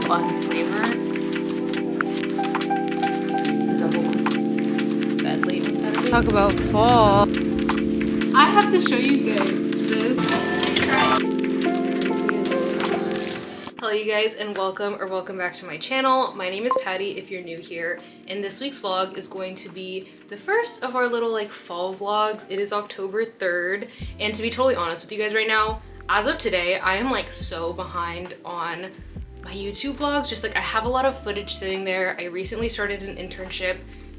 bun flavor. The double bed late on Saturday. Talk about fall. I have to show you guys this. Hello you guys, and welcome back to my channel. My name is Patty if you're new here, and this week's vlog is going to be the first of our little like fall vlogs. It is October 3rd, and to be totally honest with you guys right now, as of today, I am like so behind on my YouTube vlogs. Just like I have a lot of footage sitting there. I recently started an internship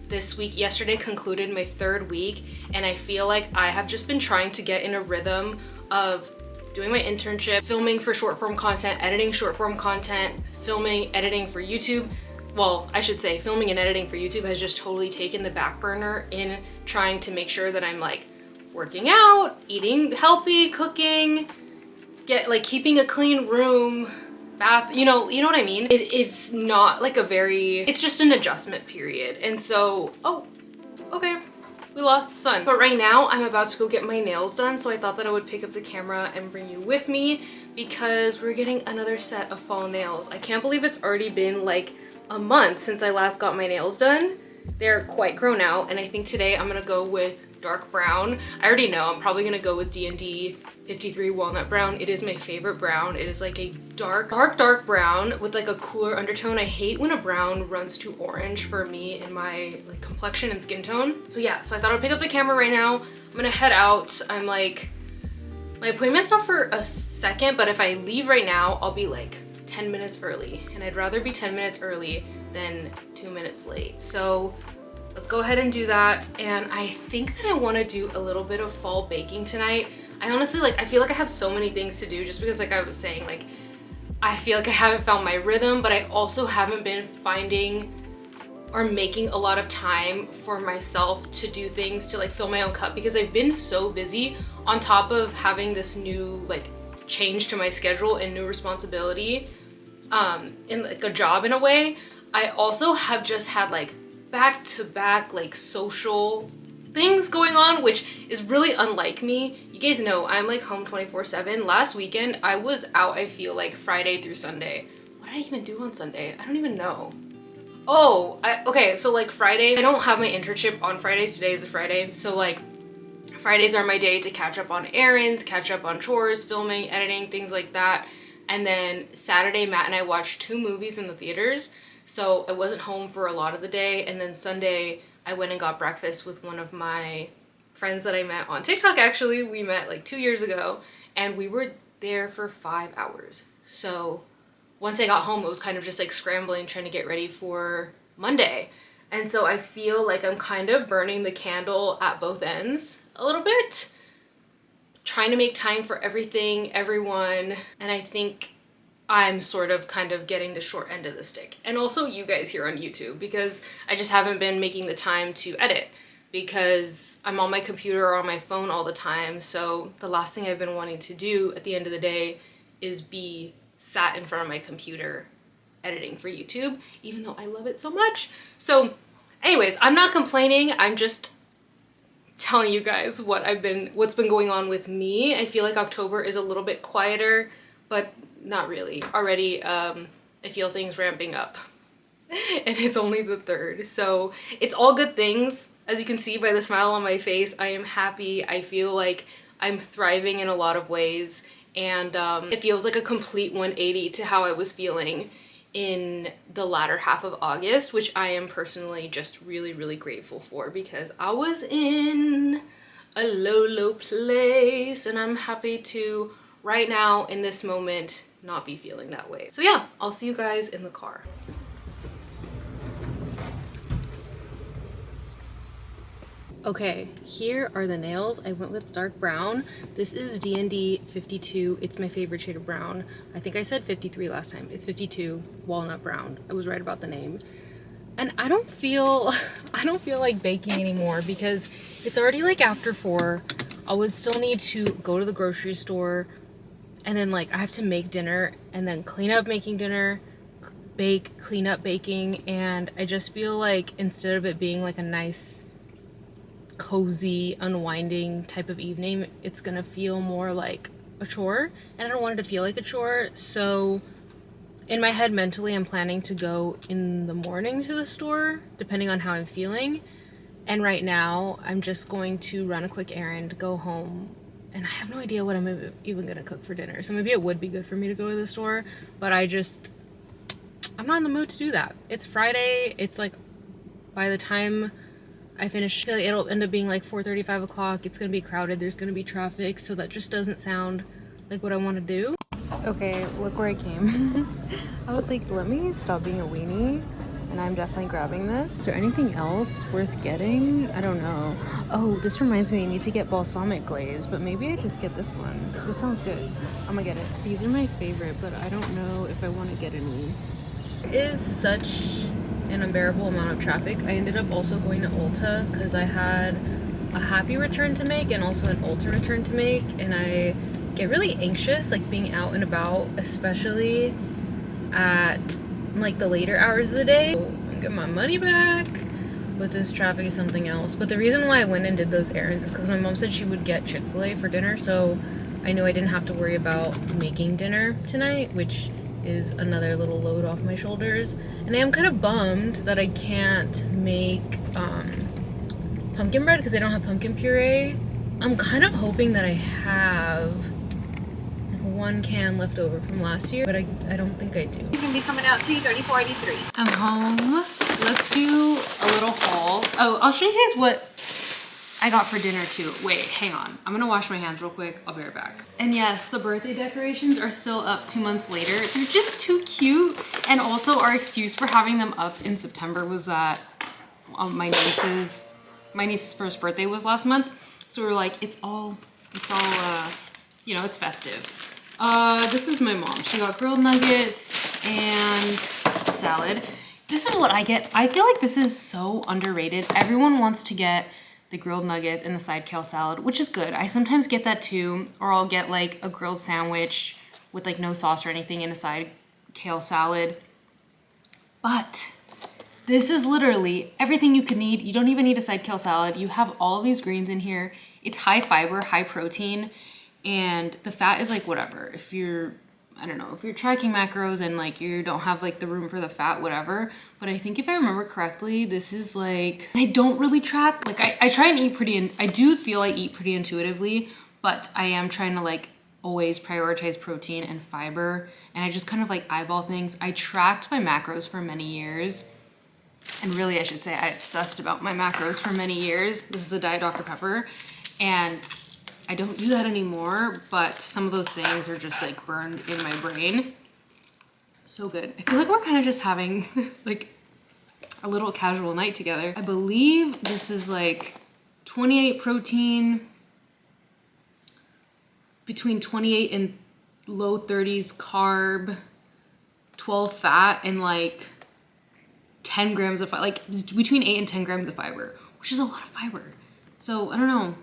this week. Yesterday concluded my 3rd week, and I feel like I have just been trying to get in a rhythm of doing my internship, filming for short form content, editing short form content, filming, editing for YouTube. Well, I should say filming and editing for YouTube has just totally taken the back burner in trying to make sure that I'm like working out, eating healthy, cooking, keeping a clean room, bath, you know what I mean? It's not like it's just an adjustment period. And so, oh, okay. We lost the sun. But right now I'm about to go get my nails done, so I thought that I would pick up the camera and bring you with me because we're getting another set of fall nails. I can't believe it's already been like a month since I last got my nails done. They're quite grown out, and I think today I'm gonna go with dark brown. I already know I'm probably gonna go with D&D 53 walnut brown. It is my favorite brown. It is like a dark brown with like a cooler undertone. I hate when a brown runs too orange for me in my like complexion and skin tone. So yeah, so I thought I'd pick up the camera right now. I'm gonna head out. I'm like, my appointment's not for a second, but if I leave right now, I'll be like 10 minutes early, and I'd rather be 10 minutes early than 2 minutes late. So let's go ahead and do that. And I think that I want to do a little bit of fall baking tonight. I honestly I feel like I have so many things to do, just because like I was saying, like I feel like I haven't found my rhythm, but I also haven't been finding or making a lot of time for myself to do things, to like fill my own cup, because I've been so busy on top of having this new like change to my schedule and new responsibility in like a job in a way. I also have just had like back-to-back like social things going on, which is really unlike me. You guys know I'm like home 24/7. Last weekend I was out, I feel like Friday through Sunday. What did I even do on Sunday? I don't even know. Oh, okay, so like Friday, I don't have my internship on Fridays. Today is a Friday, so like Fridays are my day to catch up on errands, catch up on chores, filming, editing, things like that. And then Saturday, Matt and I watched 2 movies in the theaters, so I wasn't home for a lot of the day. And then Sunday, I went and got breakfast with one of my friends that I met on TikTok. Actually, we met like 2 years ago, and we were there for 5 hours. So once I got home, it was kind of just like scrambling, trying to get ready for Monday. And so I feel like I'm kind of burning the candle at both ends a little bit, trying to make time for everything, everyone, and I think I'm sort of kind of getting the short end of the stick. And also you guys here on YouTube, because I just haven't been making the time to edit because I'm on my computer or on my phone all the time. So the last thing I've been wanting to do at the end of the day is be sat in front of my computer editing for YouTube, even though I love it so much. So anyways, I'm not complaining. I'm just telling you guys what's been going on with me. I feel like October is a little bit quieter, but not really. Already, I feel things ramping up. And it's only the 3rd, so it's all good things. As you can see by the smile on my face, I am happy. I feel like I'm thriving in a lot of ways, and it feels like a complete 180 to how I was feeling in the latter half of August, which I am personally just really, really grateful for, because I was in a low place, and I'm happy to right now in this moment not be feeling that way. So yeah, I'll see you guys in the car. Okay, here are the nails. I went with dark brown. This is D&D 52. It's my favorite shade of brown. I think I said 53 last time. It's 52 walnut brown. I was right about the name. And I don't feel like baking anymore because it's already like after 4. I would still need to go to the grocery store, and then like I have to make dinner and then clean up making dinner, bake, clean up baking, and I just feel like instead of it being like a nice cozy, unwinding type of evening, it's gonna feel more like a chore, and I don't want it to feel like a chore. So In my head, mentally, I'm planning to go in the morning to the store, depending on how I'm feeling. And right now, I'm just going to run a quick errand, go home, and I have no idea what I'm even gonna cook for dinner. So maybe it would be good for me to go to the store, but I'm not in the mood to do that. It's Friday. It's like, by the time I finish, I feel like it'll end up being like 4:30, 5 o'clock. It's gonna be crowded. There's gonna be traffic. So that just doesn't sound like what I want to do. Okay, look where I came. I was like, let me stop being a weenie. And I'm definitely grabbing this. Is there anything else worth getting? I don't know. Oh, this reminds me, I need to get balsamic glaze, but maybe I just get this one. This sounds good. I'm gonna get it. These are my favorite, but I don't know if I want to get any. It is such an unbearable amount of traffic. I ended up also going to Ulta because I had a happy return to make and also an Ulta return to make, and I get really anxious like being out and about, especially at like the later hours of the day. I get my money back, but this traffic is something else. But the reason why I went and did those errands is because my mom said she would get Chick-fil-A for dinner, so I knew I didn't have to worry about making dinner tonight, which is another little load off my shoulders. And I am kind of bummed that I can't make pumpkin bread because I don't have pumpkin puree. I'm kind of hoping that I have like one can left over from last year, but I don't think I do. It's gonna be coming out to you $34.83. I'm home. Let's do a little haul. Oh, I'll show you guys what I got for dinner too. Wait, hang on. I'm gonna wash my hands real quick. I'll be right back. And yes, the birthday decorations are still up 2 months later. They're just too cute. And also our excuse for having them up in September was that my niece's first birthday was last month. So we were like, it's all, you know, it's festive. This is my mom. She got grilled nuggets and salad. This is what I get. I feel like this is so underrated. Everyone wants to get the grilled nuggets and the side kale salad, which is good. I sometimes get that too, or I'll get like a grilled sandwich with like no sauce or anything and a side kale salad. But this is literally everything you could need. You don't even need a side kale salad. You have all these greens in here. It's high fiber, high protein, and the fat is like whatever. If you're, I don't know, if you're tracking macros and like you don't have like the room for the fat, whatever. But I think if I remember correctly, this is like, I don't really track. Like I try and eat I do feel I eat pretty intuitively, but I am trying to like always prioritize protein and fiber. And I just kind of like eyeball things. I tracked my macros for many years. And really, I should say I obsessed about my macros for many years. This is a Diet Dr. Pepper. And I don't do that anymore, but some of those things are just like burned in my brain. So good. I feel like we're kind of just having like a little casual night together. I believe this is like 28 protein, between 28 and low 30s carb, 12 fat, and like 10 grams of fiber, like between 8 and 10 grams of fiber, which is a lot of fiber. So I don't know.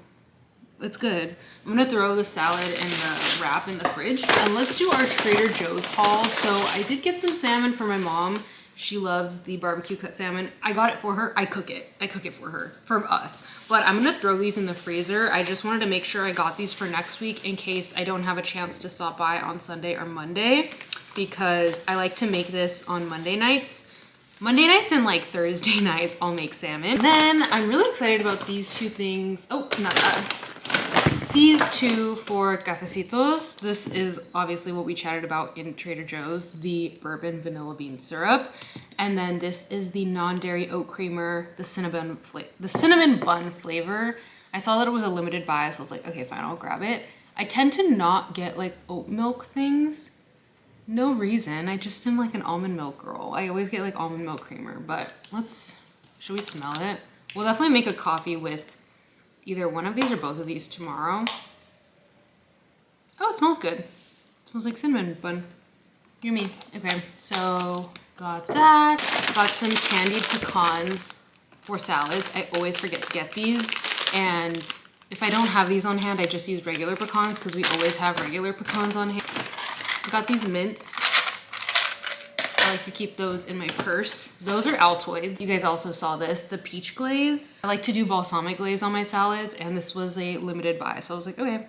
It's good. I'm gonna throw the salad and the wrap in the fridge. And let's do our Trader Joe's haul. So I did get some salmon for my mom. She loves the barbecue cut salmon. I got it for her. I cook it for her, for us. But I'm gonna throw these in the freezer. I just wanted to make sure I got these for next week in case I don't have a chance to stop by on Sunday or Monday, because I like to make this on Monday nights. Monday nights and like Thursday nights, I'll make salmon. Then I'm really excited about these two things. Oh, not that. These two for cafecitos. This is obviously what we chatted about in Trader Joe's, the bourbon vanilla bean syrup. And then this is the non-dairy oat creamer, the cinnamon bun flavor. I saw that it was a limited buy, so I was like, okay, fine, I'll grab it. I tend to not get like oat milk things. No reason, I just am like an almond milk girl. I always get like almond milk creamer, but should we smell it? We'll definitely make a coffee with either one of these or both of these tomorrow. Oh, it smells good. It smells like cinnamon bun. Yummy. Okay, so got that. Got some candied pecans for salads. I always forget to get these. And if I don't have these on hand, I just use regular pecans because we always have regular pecans on hand. Got these mints. I like to keep those in my purse. Those are Altoids. You guys also saw this, the peach glaze. I like to do balsamic glaze on my salads, and this was a limited buy, so I was like, okay,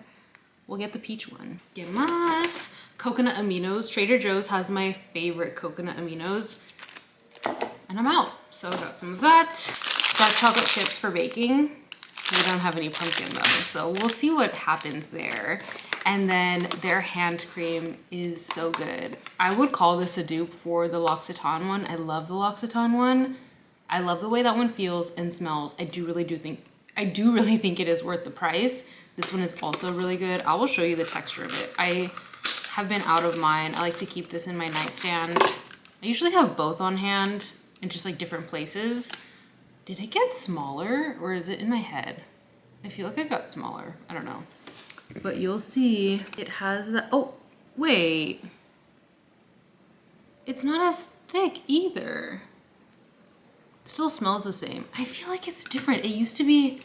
we'll get the peach one. ¿Qué más? Coconut aminos. Trader Joe's has my favorite coconut aminos. And I'm out. So I got some of that. Dark chocolate chips for baking. We don't have any pumpkin though, so we'll see what happens there. And then their hand cream is so good. I would call this a dupe for the L'Occitane one. I love the L'Occitane one. I love the way that one feels and smells. I do really think it is worth the price. This one is also really good. I will show you the texture of it. I have been out of mine. I like to keep this in my nightstand. I usually have both on hand in just like different places. Did it get smaller or is it in my head? I feel like it got smaller. I don't know. But you'll see it has the, oh, wait. It's not as thick either. It still smells the same. I feel like it's different. It used to be,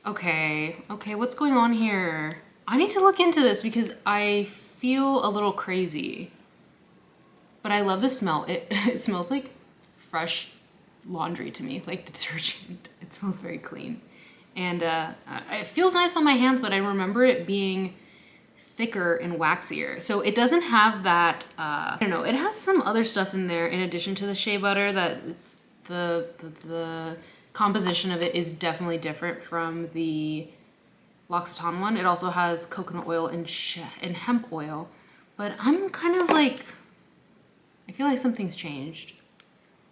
okay, what's going on here? I need to look into this because I feel a little crazy. But I love the smell. It smells like fresh laundry to me, like detergent. It smells very clean. And it feels nice on my hands, but I remember it being thicker and waxier. So it doesn't have that, I don't know, it has some other stuff in there in addition to the shea butter that it's, the composition of it is definitely different from the L'Occitane one. It also has coconut oil and hemp oil, but I'm kind of like, I feel like something's changed.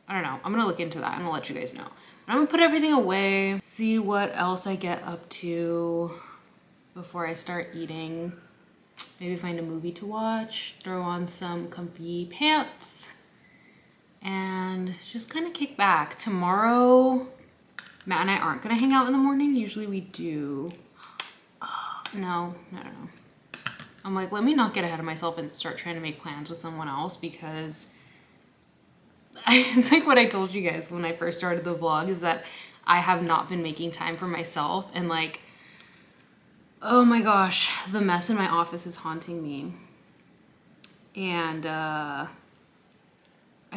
I don't know. I'm gonna look into that and I'll let you guys know. I'm gonna put everything away, see what else I get up to before I start eating. Maybe find a movie to watch, throw on some comfy pants, and just kind of kick back. Tomorrow, Matt and I aren't gonna hang out in the morning. Usually we do. No. I'm like, let me not get ahead of myself and start trying to make plans with someone else because it's like what I told you guys when I first started the vlog is that I have not been making time for myself and like, oh my gosh, the mess in my office is haunting me. And I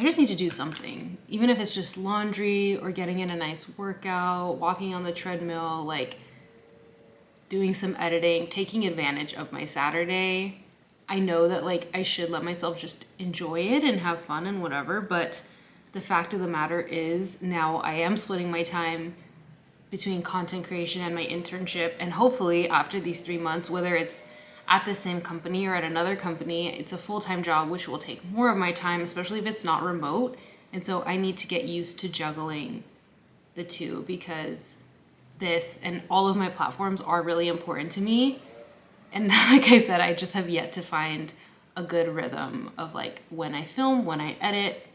just need to do something, even if it's just laundry or getting in a nice workout, walking on the treadmill, like doing some editing, taking advantage of my Saturday. I know that like I should let myself just enjoy it and have fun and whatever, but the fact of the matter is now I am splitting my time between content creation and my internship, and hopefully after these 3 months, whether it's at the same company or at another company, it's a full-time job which will take more of my time, especially if it's not remote. And so I need to get used to juggling the two because this and all of my platforms are really important to me. And like I said, I just have yet to find a good rhythm of like when I film, when I edit,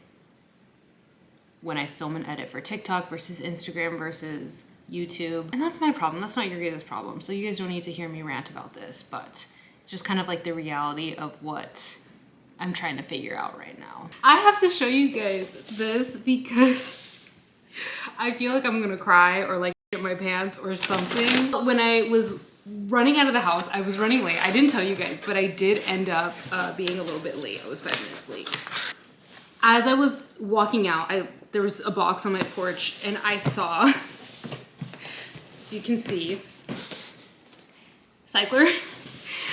when I film and edit for TikTok versus Instagram versus YouTube. And that's my problem. That's not your guys' problem. So you guys don't need to hear me rant about this, but it's just kind of like the reality of what I'm trying to figure out right now. I have to show you guys this because I feel like I'm gonna cry or like shit my pants or something. When I was running out of the house, I was running late. I didn't tell you guys, but I did end up being a little bit late. I was 5 minutes late. As I was walking out, there was a box on my porch and I saw, you can see, Cyklar.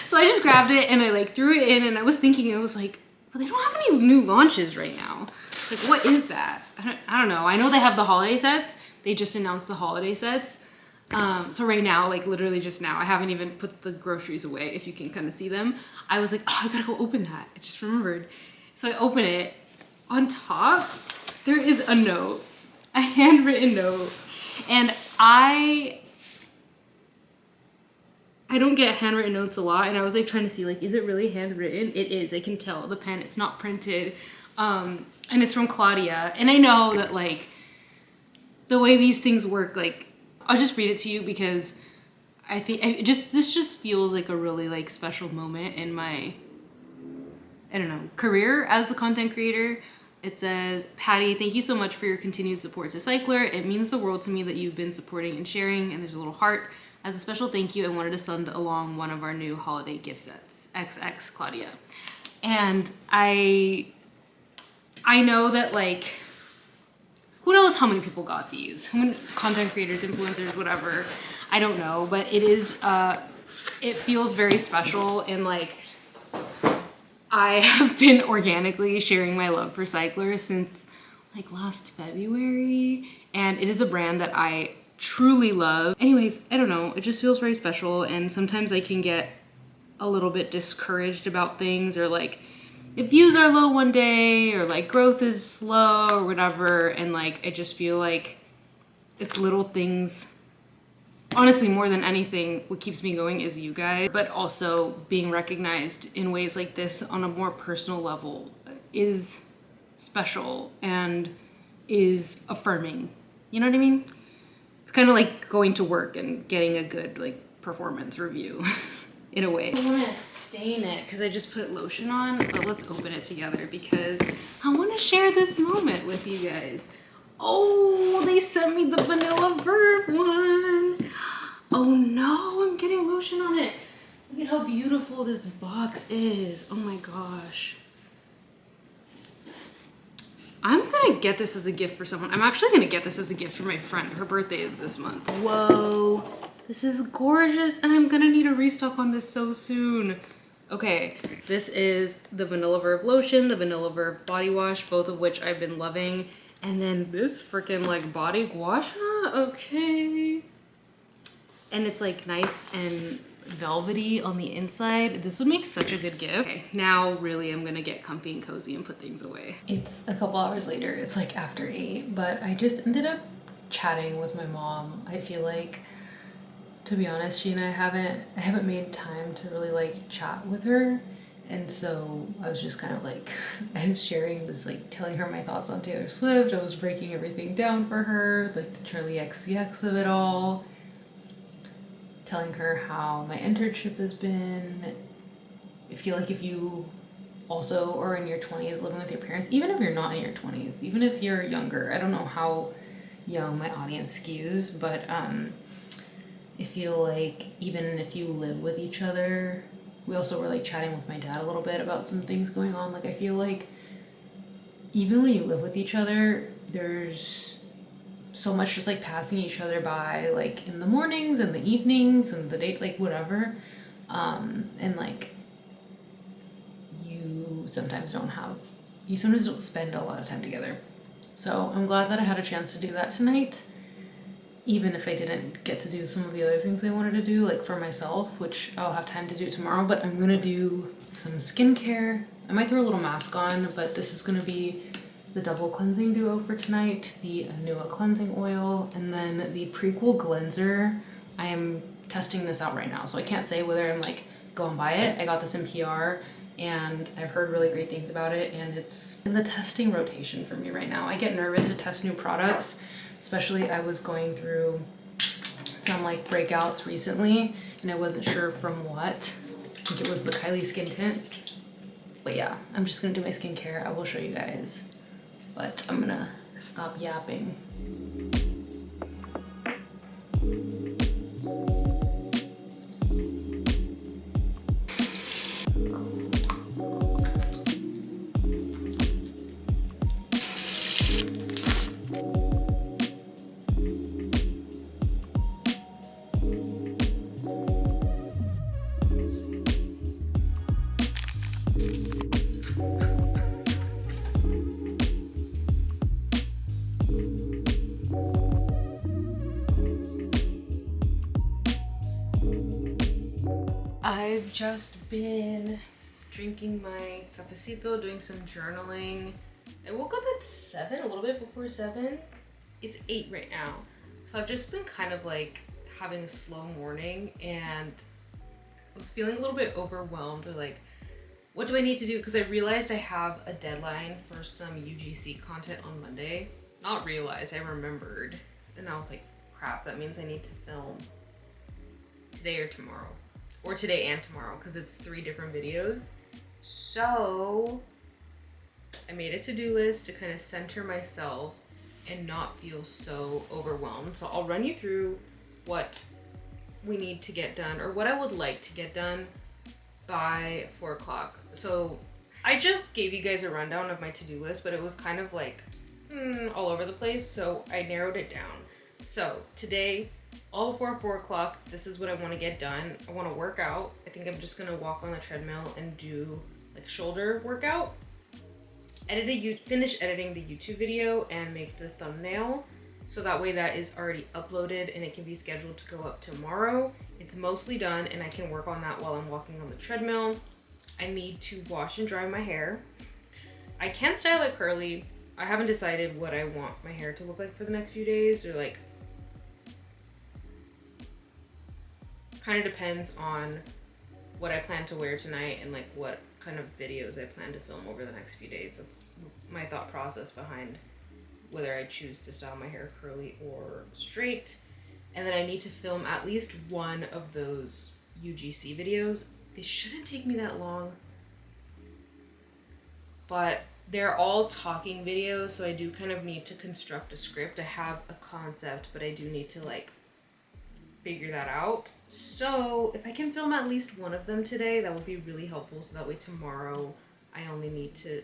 So I just grabbed it and I like threw it in and I was thinking, I was like, well, they don't have any new launches right now. Like, what is that? I don't know. I know they have the holiday sets. They just announced the holiday sets. So right now, like literally just now, I haven't even put the groceries away, if you can kind of see them. I was like, oh, I gotta go open that. I just remembered. So I open it. On top, there is a note, a handwritten note. And I don't get handwritten notes a lot. And I was like trying to see like, is it really handwritten? It is, I can tell the pen, it's not printed. And it's from Claudia. And I know that like the way these things work, like I'll just read it to you because I think this just feels like a really like special moment in my, I don't know, career as a content creator. It says, Patty, thank you so much for your continued support to Cyklar. It means the world to me that you've been supporting and sharing, and there's a little heart. As a special thank you, I wanted to send along one of our new holiday gift sets, XX Claudia. And I know that like, who knows how many people got these? How many content creators, influencers, whatever. I don't know, but it is it feels very special, and like I have been organically sharing my love for Cyklar since like last February, and it is a brand that I truly love. Anyways, I don't know, it just feels very special, and sometimes I can get a little bit discouraged about things, or like if views are low one day, or like growth is slow or whatever, and like I just feel like it's little things. Honestly, more than anything, what keeps me going is you guys, but also being recognized in ways like this on a more personal level is special and is affirming. You know what I mean? It's kind of like going to work and getting a good like performance review in a way. I want to stain it because I just put lotion on, but let's open it together because I want to share this moment with you guys. Oh, they sent me the Vanilla Verve one. Oh no, I'm getting lotion on it. Look at how beautiful this box is. Oh my gosh. I'm gonna get this as a gift for someone. I'm actually gonna get this as a gift for my friend. Her birthday is this month. Whoa, this is gorgeous, and I'm gonna need a restock on this so soon. Okay, this is the Vanilla Verve lotion, the Vanilla Verve body wash, both of which I've been loving. And then this freaking like body gua sha, okay. And it's like nice and velvety on the inside. This would make such a good gift. Okay, now really I'm gonna get comfy and cozy and put things away. It's a couple hours later, it's like after 8, but I just ended up chatting with my mom. I feel like, to be honest, she and I haven't made time to really like chat with her. And so I was just kind of like, I was sharing, was like telling her my thoughts on Taylor Swift. I was breaking everything down for her, like the Charlie XCX of it all. Telling her how my internship has been. I feel like if you also are in your 20s living with your parents, even if you're not in your 20s, even if you're younger, I don't know how young my audience skews, but I feel like even if you live with each other, we also were like chatting with my dad a little bit about some things going on. Like I feel like even when you live with each other, there's so much just like passing each other by, like in the mornings and the evenings and the date, like whatever. And like you sometimes don't spend a lot of time together. So I'm glad that I had a chance to do that tonight. Even if I didn't get to do some of the other things I wanted to do, like for myself, which I'll have time to do tomorrow, but I'm gonna do some skincare. I might throw a little mask on, but this is gonna be the double cleansing duo for tonight, the Anua cleansing oil, and then the Prequel cleanser. I am testing this out right now, so I can't say whether I'm like, go and buy it. I got this in PR, and I've heard really great things about it, and it's in the testing rotation for me right now. I get nervous to test new products. Especially I was going through some like breakouts recently and I wasn't sure from what. I think it was the Kylie Skin Tint. But yeah, I'm just gonna do my skincare. I will show you guys. But I'm gonna stop yapping. I've just been drinking my cafecito, doing some journaling. I woke up at 7, a little bit before 7. It's 8 right now. So I've just been kind of like having a slow morning and I was feeling a little bit overwhelmed with like, what do I need to do? Because I realized I have a deadline for some UGC content on Monday. Not realized, I remembered. And I was like, crap, that means I need to film today or tomorrow. Or today and tomorrow, because it's 3 different videos. So I made a to-do list to kind of center myself and not feel so overwhelmed. So I'll run you through what we need to get done, or what I would like to get done by 4 o'clock. So I just gave you guys a rundown of my to-do list, but it was kind of like all over the place. So I narrowed it down. So today all before 4 o'clock, this is what I want to get done. I want to work out. I think I'm just going to walk on the treadmill and do like shoulder workout. Finish editing the YouTube video and make the thumbnail. So that way that is already uploaded and it can be scheduled to go up tomorrow. It's mostly done and I can work on that while I'm walking on the treadmill. I need to wash and dry my hair. I can style it curly. I haven't decided what I want my hair to look like for the next few days, or like, kind of depends on what I plan to wear tonight and like what kind of videos I plan to film over the next few days. That's my thought process behind whether I choose to style my hair curly or straight. And then I need to film at least one of those UGC videos. They shouldn't take me that long, but they're all talking videos, so I do kind of need to construct a script. I have a concept, but I do need to like figure that out. So if I can film at least one of them today, that would be really helpful, so that way tomorrow I only need to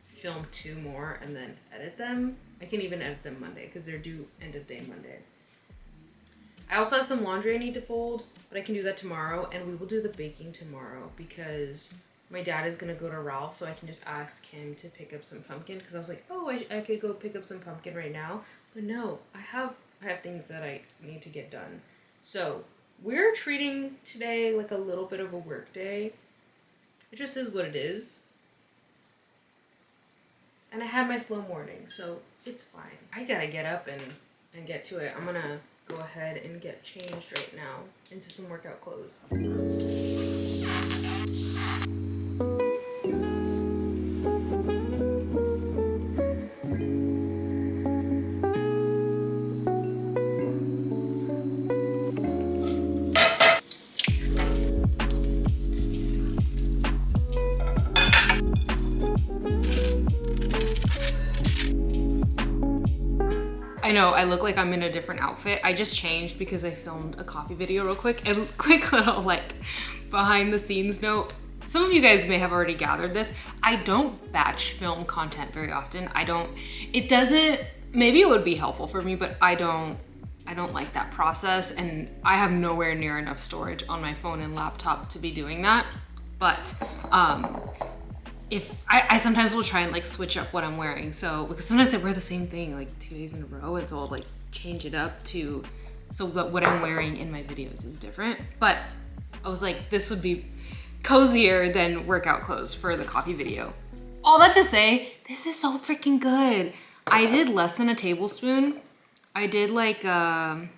film 2 more and then edit them. I can even edit them Monday because they're due end of day Monday. I also have some laundry I need to fold, but I can do that tomorrow, and we will do the baking tomorrow because my dad is gonna go to Ralph, so I can just ask him to pick up some pumpkin, because I was like, oh, I could go pick up some pumpkin right now, but no, I have things that I need to get done. So we're treating today like a little bit of a work day. It just is what it is. And I had my slow morning, so it's fine. I gotta get up and get to it. I'm gonna go ahead and get changed right now into some workout clothes. I know I look like I'm in a different outfit. I just changed because I filmed a coffee video real quick. And quick little like behind the scenes note. Some of you guys may have already gathered this. I don't batch film content very often. Maybe it would be helpful for me, but I don't like that process, and I have nowhere near enough storage on my phone and laptop to be doing that. But if I sometimes will try and like switch up what I'm wearing. So because sometimes I wear the same thing like 2 days in a row, and so I'll like change it up so that what I'm wearing in my videos is different. But I was like, this would be cozier than workout clothes for the coffee video. All that to say, this is so freaking good. I did less than a tablespoon. I did like 3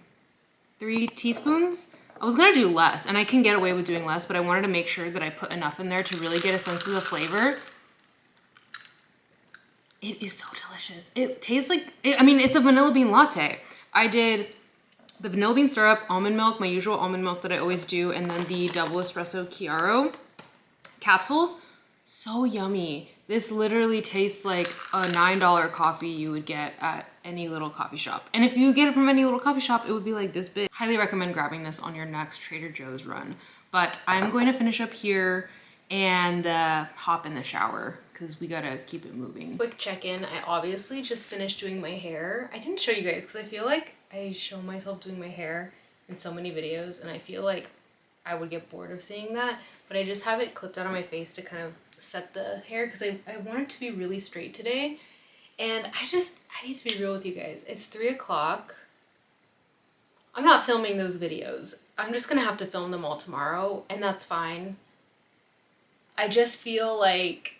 teaspoons. I was gonna do less, and I can get away with doing less, but I wanted to make sure that I put enough in there to really get a sense of the flavor. It is so delicious. It tastes like, it's a vanilla bean latte. I did the vanilla bean syrup, almond milk, my usual almond milk that I always do, and then the double espresso Chiaro capsules. So yummy. This literally tastes like a $9 coffee you would get at any little coffee shop. And if you get it from any little coffee shop, it would be like this big. Highly recommend grabbing this on your next Trader Joe's run. But I'm going to finish up here and hop in the shower because we gotta keep it moving. Quick check-in. I obviously just finished doing my hair. I didn't show you guys because I feel like I show myself doing my hair in so many videos, and I feel like I would get bored of seeing that. But I just have it clipped out on my face to kind of set the hair because I want it to be really straight today. And I need to be real with you guys. It's 3 o'clock. I'm not filming those videos. I'm just gonna have to film them all tomorrow, and that's fine. I just feel like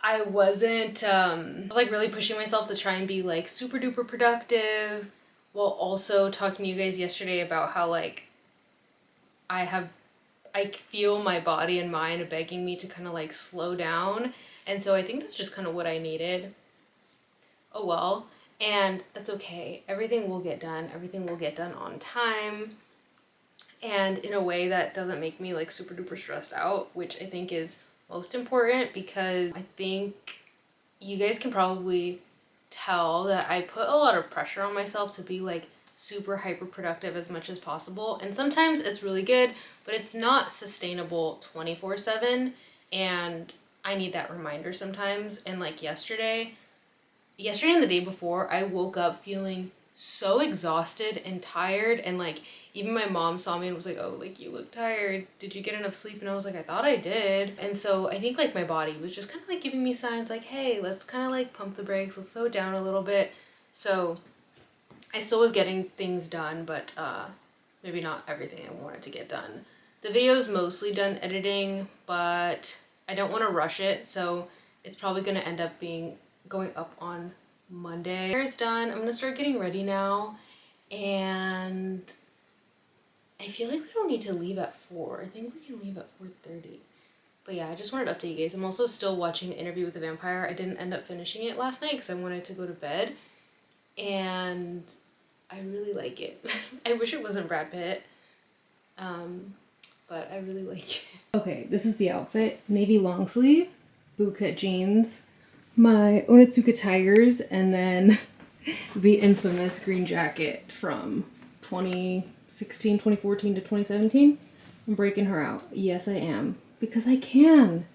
I was like really pushing myself to try and be like super duper productive, while also talking to you guys yesterday about how like I feel my body and mind begging me to kind of like slow down. And so I think that's just kind of what I needed. Oh well, and that's okay. Everything will get done. Everything will get done on time and in a way that doesn't make me like super duper stressed out, which I think is most important, because I think you guys can probably tell that I put a lot of pressure on myself to be like super hyper productive as much as possible, and sometimes it's really good, but it's not sustainable 24/7, and I need that reminder sometimes. And like yesterday and the day before, I woke up feeling so exhausted and tired, and like even my mom saw me and was like, oh, like you look tired, did you get enough sleep? And I was like, I thought I did. And so I think like my body was just kind of like giving me signs like, hey, let's kind of like pump the brakes, let's slow down a little bit. So I still was getting things done, but maybe not everything I wanted to get done. The video is mostly done editing, but I don't want to rush it, so it's probably going to end up going up on Monday. Hair is done. I'm gonna start getting ready now, and I feel like we don't need to leave at 4. I think we can leave at 4:30. But yeah, I just wanted to update you guys. I'm also still watching the Interview with the Vampire. I didn't end up finishing it last night because I wanted to go to bed, and I really like it. I wish it wasn't Brad Pitt, but I really like it. Okay, this is the outfit. Navy long sleeve, bootcut jeans, my Onitsuka Tigers, and then the infamous green jacket from 2016, 2014 to 2017. I'm breaking her out. Yes, I am. Because I can.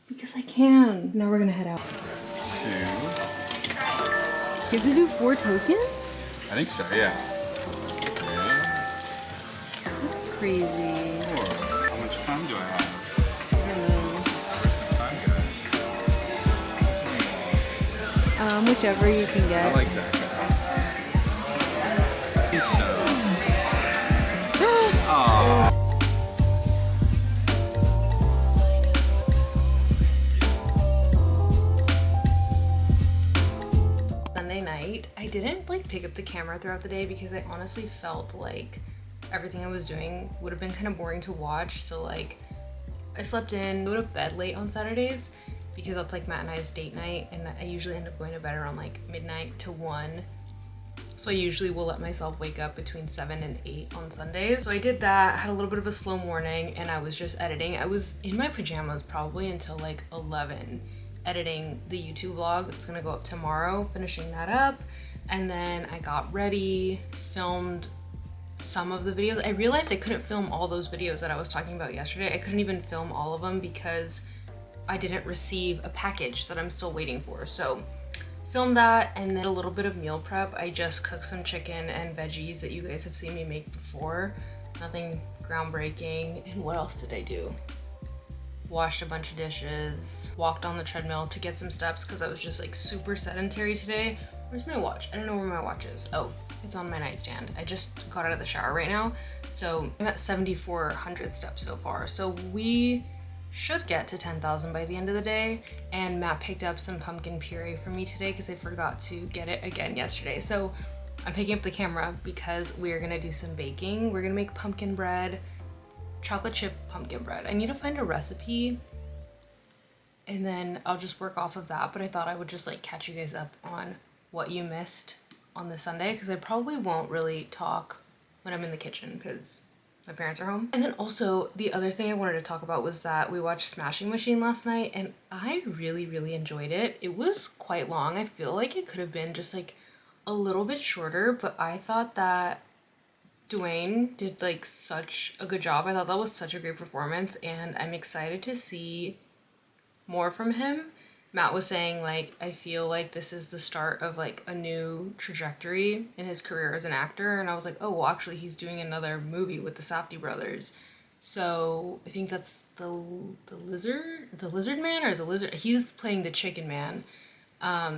Because I can. Now we're gonna head out. 2. You have to do 4 tokens? I think so, yeah. 3. That's crazy. 4. How much time do I have? I don't know. Where's the time guy? Whichever you can get. I like that guy. I think so. Aww. Sunday night, I didn't like pick up the camera throughout the day because I honestly felt like everything I was doing would have been kind of boring to watch. So like I slept in, go to bed late on Saturdays because that's like Matt and I's date night, and I usually end up going to bed around like midnight to 1. So I usually will let myself wake up between 7 and 8 on Sundays. So I did that, had a little bit of a slow morning, and I was just editing. I was in my pajamas probably until like 11 editing the YouTube vlog. It's gonna go up tomorrow, finishing that up. And then I got ready, filmed some of the videos. I realized I couldn't film all those videos that I was talking about yesterday. I couldn't even film all of them because I didn't receive a package that I'm still waiting for. So filmed that, and then a little bit of meal prep. I just cooked some chicken and veggies that you guys have seen me make before. Nothing groundbreaking. And what else did I do? Washed a bunch of dishes, walked on the treadmill to get some steps because I was just like super sedentary today. Where's my watch? I don't know where my watch is. Oh, it's on my nightstand. I just got out of the shower right now. So I'm at 7,400 steps so far. So we should get to 10,000 by the end of the day. And Matt picked up some pumpkin puree for me today because I forgot to get it again yesterday. So I'm picking up the camera because we're gonna do some baking. We're gonna make pumpkin bread, chocolate chip pumpkin bread. I need to find a recipe and then I'll just work off of that. But I thought I would just like catch you guys up on what you missed on this Sunday because I probably won't really talk when I'm in the kitchen because my parents are home. And then also the other thing I wanted to talk about was that we watched Smashing Machine last night and I really enjoyed it. It was quite long. I feel like it could have been just like a little bit shorter, but I thought that Dwayne did like such a good job. I thought that was such a great performance and I'm excited to see more from him. Matt was saying like, I feel like this is the start of like a new trajectory in his career as an actor. And I was like, oh, well, actually he's doing another movie with the Safdie brothers. So I think that's the lizard man or the lizard. He's playing the chicken man.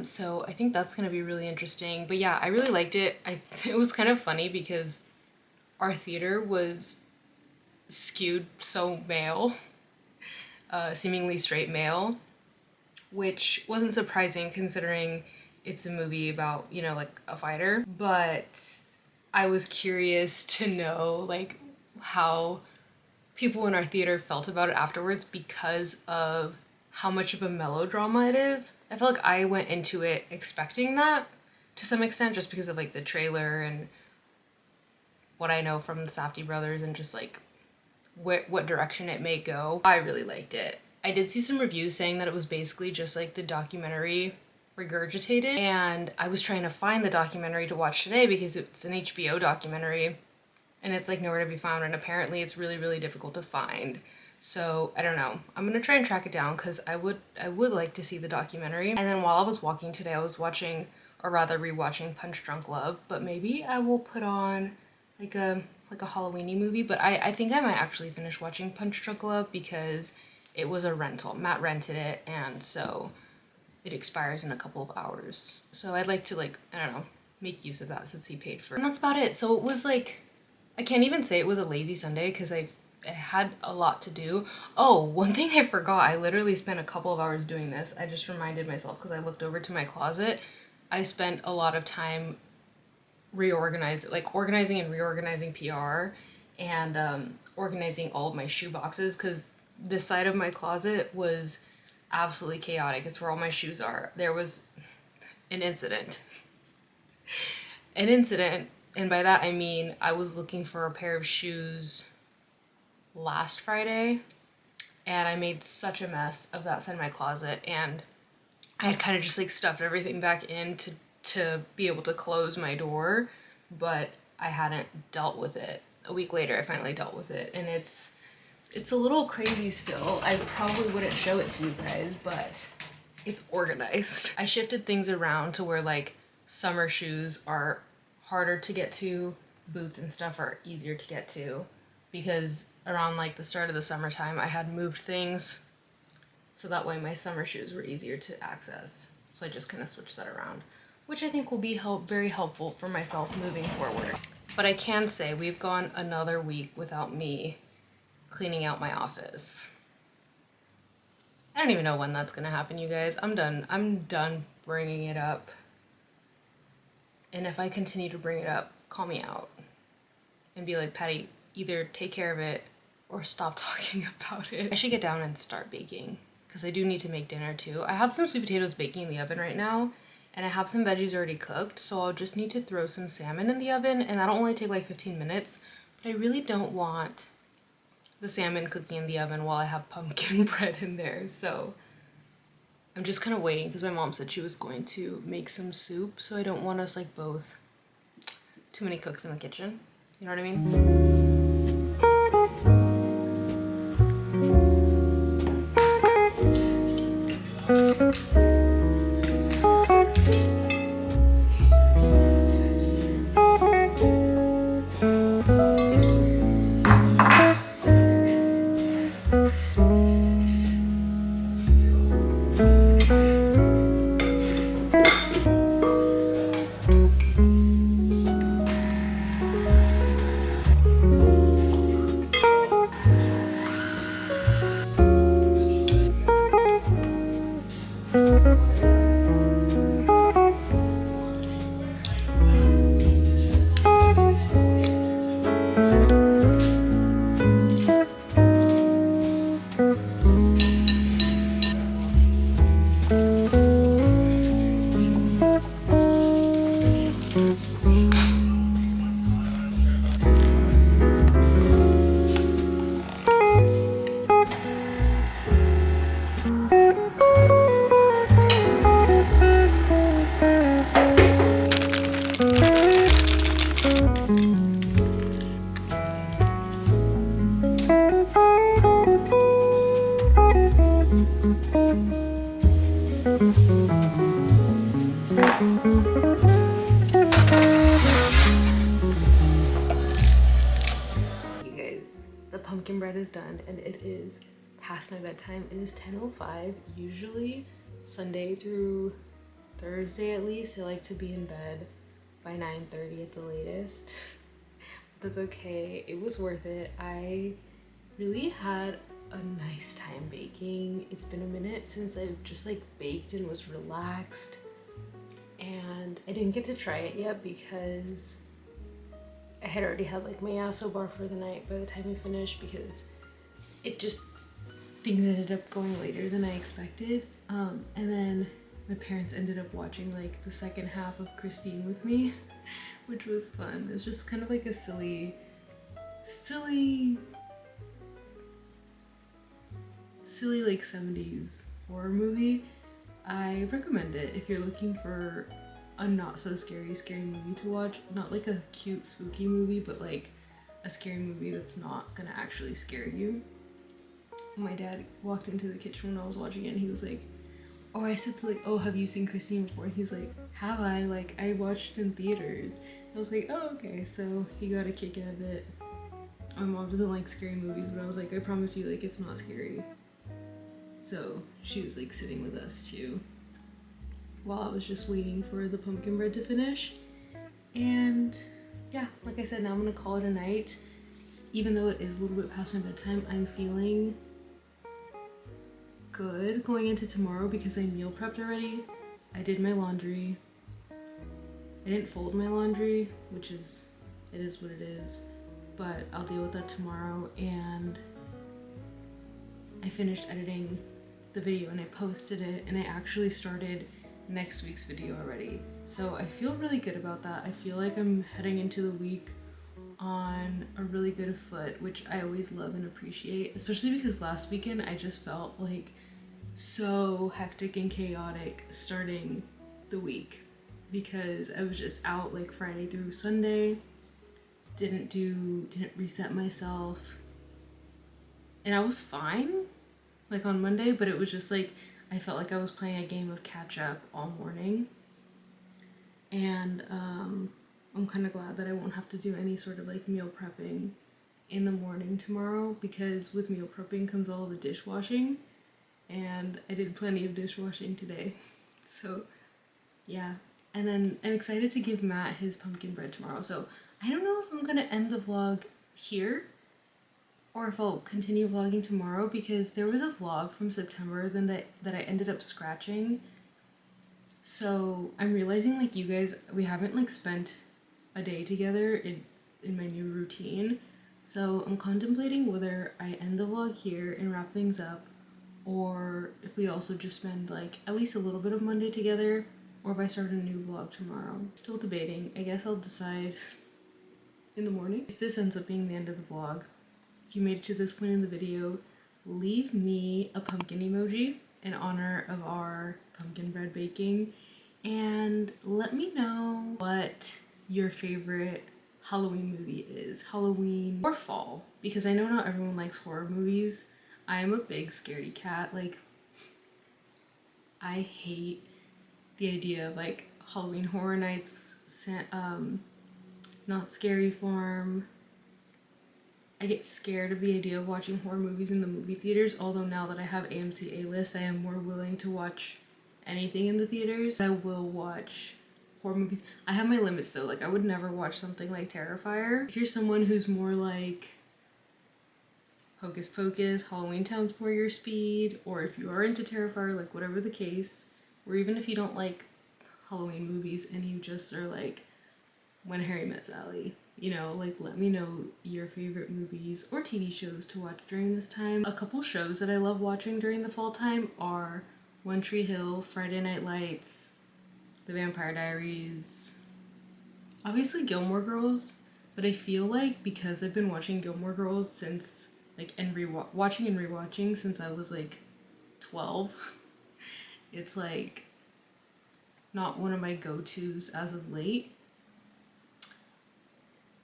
So I think that's going to be really interesting. But yeah, I really liked it. It was kind of funny because our theater was skewed so male, seemingly straight male, which wasn't surprising considering it's a movie about, you know, like a fighter. But I was curious to know like how people in our theater felt about it afterwards because of how much of a melodrama it is. I feel like I went into it expecting that to some extent just because of like the trailer and what I know from the Safdie brothers and just like what direction it may go. I really liked it. I did see some reviews saying that it was basically just like the documentary regurgitated, and I was trying to find the documentary to watch today because it's an HBO documentary and it's like nowhere to be found, and apparently it's really difficult to find. So I don't know. I'm gonna try and track it down because I would like to see the documentary. And then while I was walking today, I was watching or rather rewatching Punch Drunk Love, but maybe I will put on like a Halloweeny movie. But I think I might actually finish watching Punch Drunk Love because it was a rental. Matt rented it, and so it expires in a couple of hours. So I'd like to, like, I don't know, make use of that since he paid for it. And that's about it. So it was like, I can't even say it was a lazy Sunday because I had a lot to do. Oh, one thing I forgot, I literally spent a couple of hours doing this. I just reminded myself because I looked over to my closet. I spent a lot of time organizing and reorganizing PR and organizing all of my shoe boxes because this side of my closet was absolutely chaotic. It's where all my shoes are. There was an incident. And by that I mean I was looking for a pair of shoes last Friday and I made such a mess of that side of my closet, and I had kind of just like stuffed everything back in to be able to close my door, but I hadn't dealt with it. A week later I finally dealt with it, and it's a little crazy still. I probably wouldn't show it to you guys, but it's organized. I shifted things around to where like summer shoes are harder to get to, boots and stuff are easier to get to, because around like the start of the summertime I had moved things so that way my summer shoes were easier to access. So I just kind of switched that around, which I think will be very helpful for myself moving forward. But I can say we've gone another week without me cleaning out my office. I don't even know when that's gonna happen, you guys. I'm done bringing it up. And if I continue to bring it up, call me out and be like, Patty, either take care of it or stop talking about it. I should get down and start baking because I do need to make dinner too. I have some sweet potatoes baking in the oven right now, and I have some veggies already cooked, so I'll just need to throw some salmon in the oven, and that'll only take like 15 minutes. But I really don't want the salmon cooking in the oven while I have pumpkin bread in there, so I'm just kind of waiting because my mom said she was going to make some soup, so I don't want us like both too many cooks in the kitchen. You know what I mean? Pumpkin bread is done and it is past my bedtime. It is 10:05. Usually Sunday through Thursday at least I like to be in bed by 9:30 at the latest. That's okay. It was worth it. I really had a nice time baking. It's been a minute since I've just like baked and was relaxed, and I didn't get to try it yet because I had already had like my yasso bar for the night by the time I finished, because things ended up going later than I expected. And then my parents ended up watching like the second half of Christine with me, which was fun. It's just kind of like a silly like 70s horror movie. I recommend it if you're looking for a not so scary movie to watch. Not like a cute spooky movie, but like a scary movie that's not gonna actually scare you. My dad walked into the kitchen when I was watching it and he was like, Or I said to like, oh, have you seen Christine before? And he's like, have I? Like, I watched it in theaters. I was like, oh, okay. So he got a kick out of it. My mom doesn't like scary movies, but I was like, I promise you, like, it's not scary. So she was like sitting with us too, while I was just waiting for the pumpkin bread to finish. And yeah, like I said, now I'm gonna call it a night. Even though it is a little bit past my bedtime, I'm feeling good going into tomorrow because I meal prepped already. I did my laundry. I didn't fold my laundry, which is, it is what it is, but I'll deal with that tomorrow. And I finished editing the video and I posted it, and I actually started next week's video already. So I feel really good about that. I feel like I'm heading into the week on a really good foot, which I always love and appreciate, especially because last weekend I just felt like so hectic and chaotic starting the week because I was just out like Friday through Sunday, didn't reset myself, and I was fine like on Monday, but it was just like I felt like I was playing a game of catch up all morning. And I'm kind of glad that I won't have to do any sort of like meal prepping in the morning tomorrow, because with meal prepping comes all the dishwashing, and I did plenty of dishwashing today. So yeah, and then I'm excited to give Matt his pumpkin bread tomorrow. So I don't know if I'm gonna end the vlog here or if I'll continue vlogging tomorrow, because there was a vlog from September then that I ended up scratching. So I'm realizing like you guys, we haven't like spent a day together in my new routine. So I'm contemplating whether I end the vlog here and wrap things up, or if we also just spend like at least a little bit of Monday together, or if I start a new vlog tomorrow. Still debating. I guess I'll decide in the morning. If this ends up being the end of the vlog, if you made it to this point in the video, leave me a pumpkin emoji in honor of our pumpkin bread baking, and let me know what your favorite Halloween movie is. Halloween or fall, because I know not everyone likes horror movies. I am a big scaredy cat. Like, I hate the idea of like Halloween Horror Nights, not Scary Farm. I get scared of the idea of watching horror movies in the movie theaters, although now that I have AMC A-List, I am more willing to watch anything in the theaters. I will watch horror movies. I have my limits though, like I would never watch something like Terrifier. If you're someone who's more like Hocus Pocus, Halloween Town's more your speed, or if you are into Terrifier, like whatever the case, or even if you don't like Halloween movies and you just are like When Harry Met Sally, you know, like let me know your favorite movies or TV shows to watch during this time. A couple shows that I love watching during the fall time are One Tree Hill, Friday Night Lights, The Vampire Diaries, obviously Gilmore Girls, but I feel like because I've been watching Gilmore Girls since like and watching and rewatching since I was like 12, it's like not one of my go-tos as of late.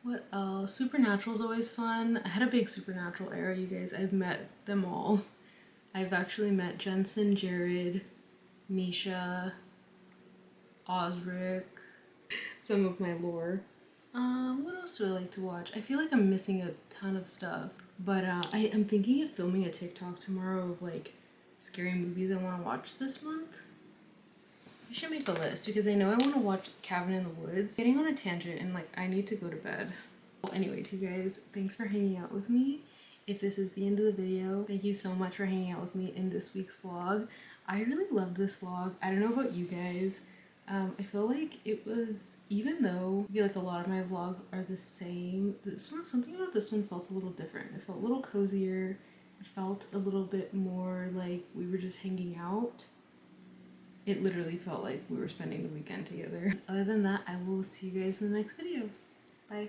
What else? Supernatural's always fun. I had a big Supernatural era, you guys. I've met them all. I've actually met Jensen, Jared, Misha, Osric, some of my lore. What else do I like to watch? I feel like I'm missing a ton of stuff. But I'm thinking of filming a TikTok tomorrow of like scary movies I want to watch this month. I should make a list because I know I want to watch Cabin in the Woods. Getting on a tangent and like I need to go to bed. Well, anyways, you guys, thanks for hanging out with me. If this is the end of the video, thank you so much for hanging out with me in this week's vlog. I really loved this vlog. I don't know about you guys. I feel like it was, even though I feel like a lot of my vlogs are the same, this one, something about this one felt a little different. It felt a little cozier. It felt a little bit more like we were just hanging out. It literally felt like we were spending the weekend together. Other than that, I will see you guys in the next video. Bye.